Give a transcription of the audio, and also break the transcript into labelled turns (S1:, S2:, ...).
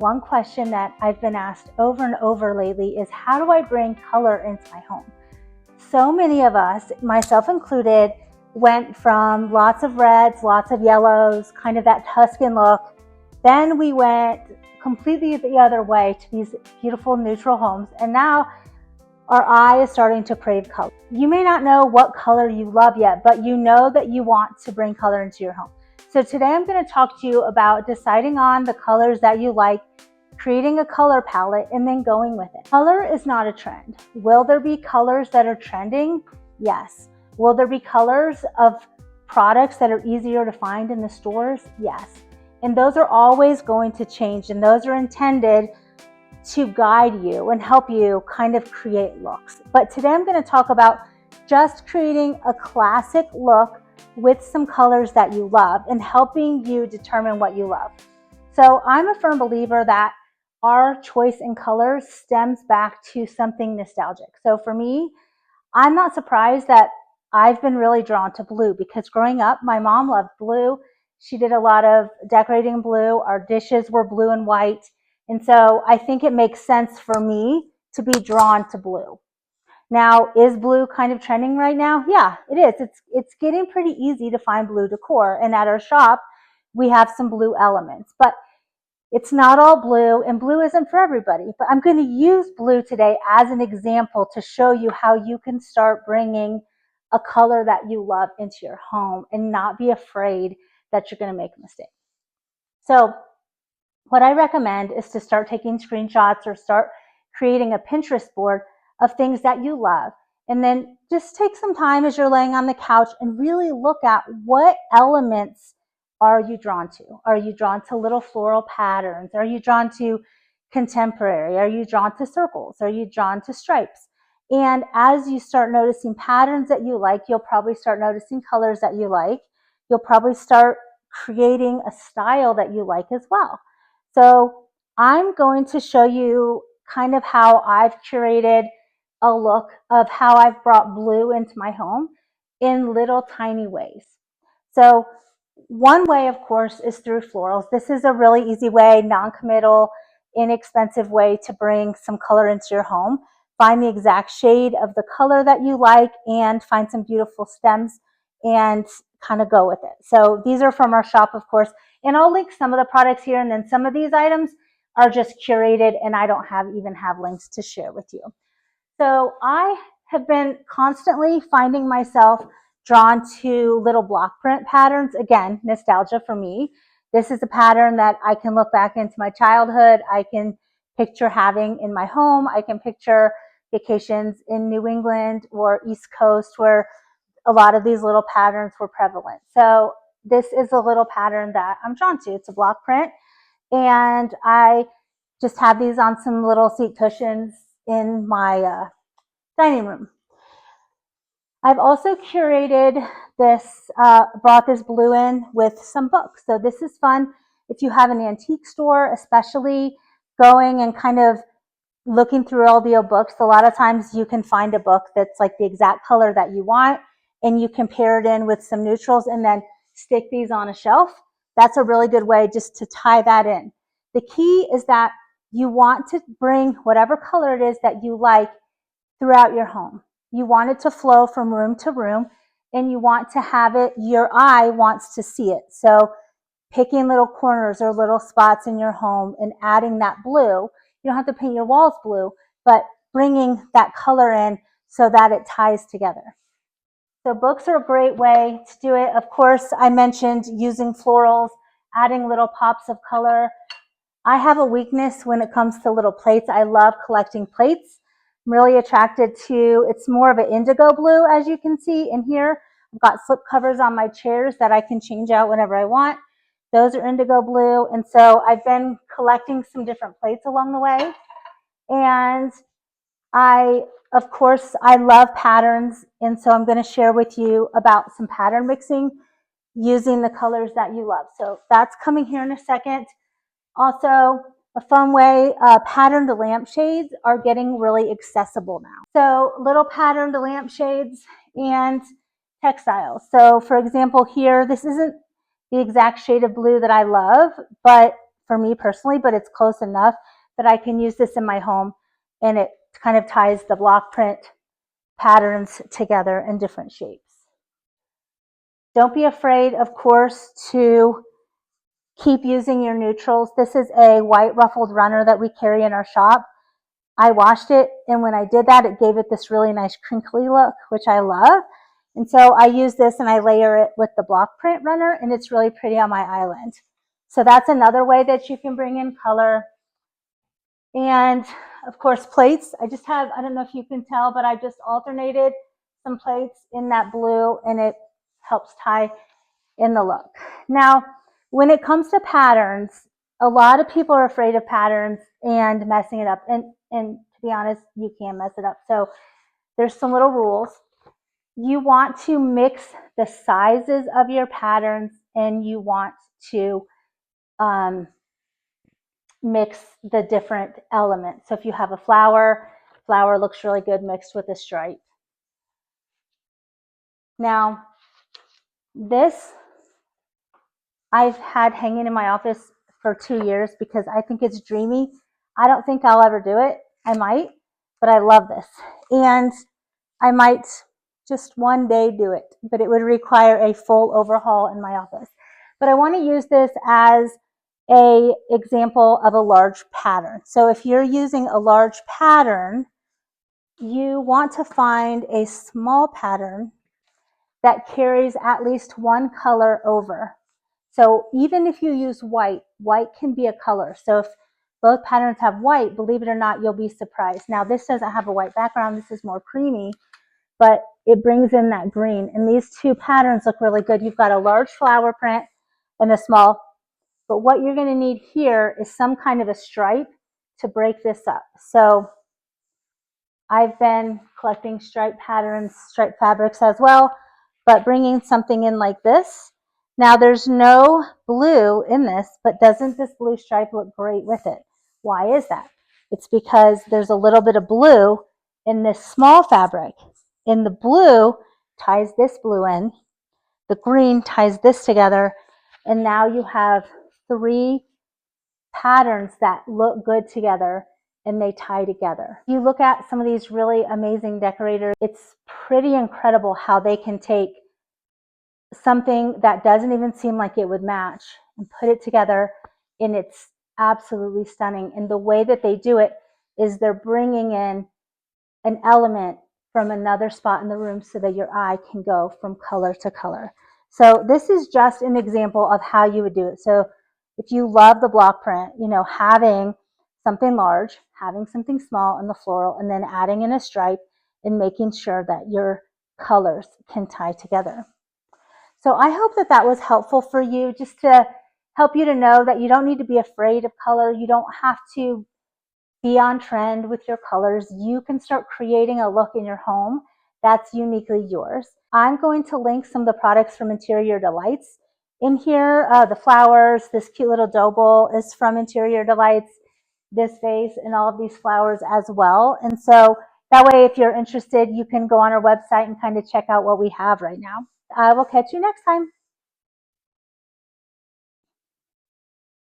S1: One question that I've been asked over and over lately is, how do I bring color into my home? So many of us, myself included, went from lots of reds, lots of yellows, kind of that Tuscan look. Then we went completely the other way to these beautiful neutral homes. And now our eye is starting to crave color. You may not know what color you love yet, but you know that you want to bring color into your home. So today I'm going to talk to you about deciding on the colors that you like, creating a color palette, and then going with it. Color is not a trend. Will there be colors that are trending? Yes. Will there be colors of products that are easier to find in the stores? Yes. And those are always going to change, and those are intended to guide you and help you kind of create looks. But today I'm going to talk about just creating a classic look with some colors that you love and helping you determine what you love. So I'm a firm believer that our choice in colors stems back to something nostalgic. So for me, I'm not surprised that I've been really drawn to blue because growing up, my mom loved blue. She did a lot of decorating in blue. Our dishes were blue and white. And so I think it makes sense for me to be drawn to blue. Now, is blue kind of trending right now? Yeah, it is. It's getting pretty easy to find blue decor. And at our shop, we have some blue elements. But it's not all blue, and blue isn't for everybody. But I'm going to use blue today as an example to show you how you can start bringing a color that you love into your home and not be afraid that you're going to make a mistake. So what I recommend is to start taking screenshots or start creating a Pinterest board of things that you love. And then just take some time as you're laying on the couch and really look at what elements are you drawn to? Are you drawn to little floral patterns? Are you drawn to contemporary? Are you drawn to circles? Are you drawn to stripes? And as you start noticing patterns that you like, you'll probably start noticing colors that you like. You'll probably start creating a style that you like as well. So I'm going to show you kind of how I've curated a look of how I've brought blue into my home in little tiny ways. So one way, of course, is through florals. This is a really easy way, non-committal, inexpensive way to bring some color into your home. Find the exact shade of the color that you like and find some beautiful stems and kind of go with it. So these are from our shop, of course, and I'll link some of the products here, and then some of these items are just curated and I don't even have links to share with you. So I have been constantly finding myself drawn to little block print patterns. Again, nostalgia for me. This is a pattern that I can look back into my childhood. I can picture having in my home. I can picture vacations in New England or East Coast where a lot of these little patterns were prevalent. So this is a little pattern that I'm drawn to. It's a block print, and I just have these on some little seat cushions in my dining room. I've also curated this, brought this blue in with some books. So this is fun if you have an antique store, especially going and kind of looking through all the old books. A lot of times you can find a book that's like the exact color that you want, and you can pair it in with some neutrals and then stick these on a shelf. That's a really good way just to tie that in. The key is that you want to bring whatever color it is that you like throughout your home. You want it to flow from room to room, and you want to have it, your eye wants to see it. So picking little corners or little spots in your home and adding that blue. You don't have to paint your walls blue, but bringing that color in so that it ties together. So books are a great way to do it. Of course, I mentioned using florals, adding little pops of color. I have a weakness when it comes to little plates. I love collecting plates. I'm really attracted to, it's more of an indigo blue, as you can see in here. I've got slip covers on my chairs that I can change out whenever I want. Those are indigo blue. And so I've been collecting some different plates along the way. And of course, I love patterns. And so I'm going to share with you about some pattern mixing using the colors that you love. So that's coming here in a second. Also, a fun way, patterned lampshades are getting really accessible now. So little patterned lampshades and textiles. So for example here, this isn't the exact shade of blue that I love, but for me personally, but it's close enough that I can use this in my home, and it kind of ties the block print patterns together in different shapes. Don't be afraid, of course, to keep using your neutrals. This is a white ruffled runner that we carry in our shop. I washed it, and when I did that, it gave it this really nice crinkly look, which I love. And so I use this and I layer it with the block print runner, and it's really pretty on my island. So that's another way that you can bring in color. And of course, plates. I just have, I don't know if you can tell, but I just alternated some plates in that blue, and it helps tie in the look. Now, when it comes to patterns, a lot of people are afraid of patterns and messing it up. And to be honest, you can mess it up. So there's some little rules. You want to mix the sizes of your patterns, and you want to mix the different elements. So if you have a flower looks really good mixed with a stripe. Now, this I've had hanging in my office for 2 years because I think it's dreamy. I don't think I'll ever do it. I might, but I love this. And I might just one day do it, but it would require a full overhaul in my office. But I want to use this as an example of a large pattern. So if you're using a large pattern, you want to find a small pattern that carries at least one color over. So even if you use white, white can be a color. So if both patterns have white, believe it or not, you'll be surprised. Now this doesn't have a white background, this is more creamy, but it brings in that green. And these two patterns look really good. You've got a large flower print and a small, but what you're gonna need here is some kind of a stripe to break this up. So I've been collecting stripe patterns, stripe fabrics as well, but bringing something in like this. Now there's no blue in this, but doesn't this blue stripe look great with it? Why is that? It's because there's a little bit of blue in this small fabric. And the blue ties this blue in, the green ties this together, and now you have 3 patterns that look good together and they tie together. You look at some of these really amazing decorators, it's pretty incredible how they can take something that doesn't even seem like it would match and put it together, and it's absolutely stunning. And the way that they do it is they're bringing in an element from another spot in the room so that your eye can go from color to color. So this is just an example of how you would do it. So if you love the block print, you know, having something large, having something small in the floral, and then adding in a stripe and making sure that your colors can tie together. So I hope that that was helpful for you, just to help you to know that you don't need to be afraid of color. You don't have to be on trend with your colors. You can start creating a look in your home that's uniquely yours. I'm going to link some of the products from Interior Delights in here. The flowers, this cute little dough bowl is from Interior Delights, this vase, and all of these flowers as well. And so that way, if you're interested, you can go on our website and kind of check out what we have right now. I will catch you next time.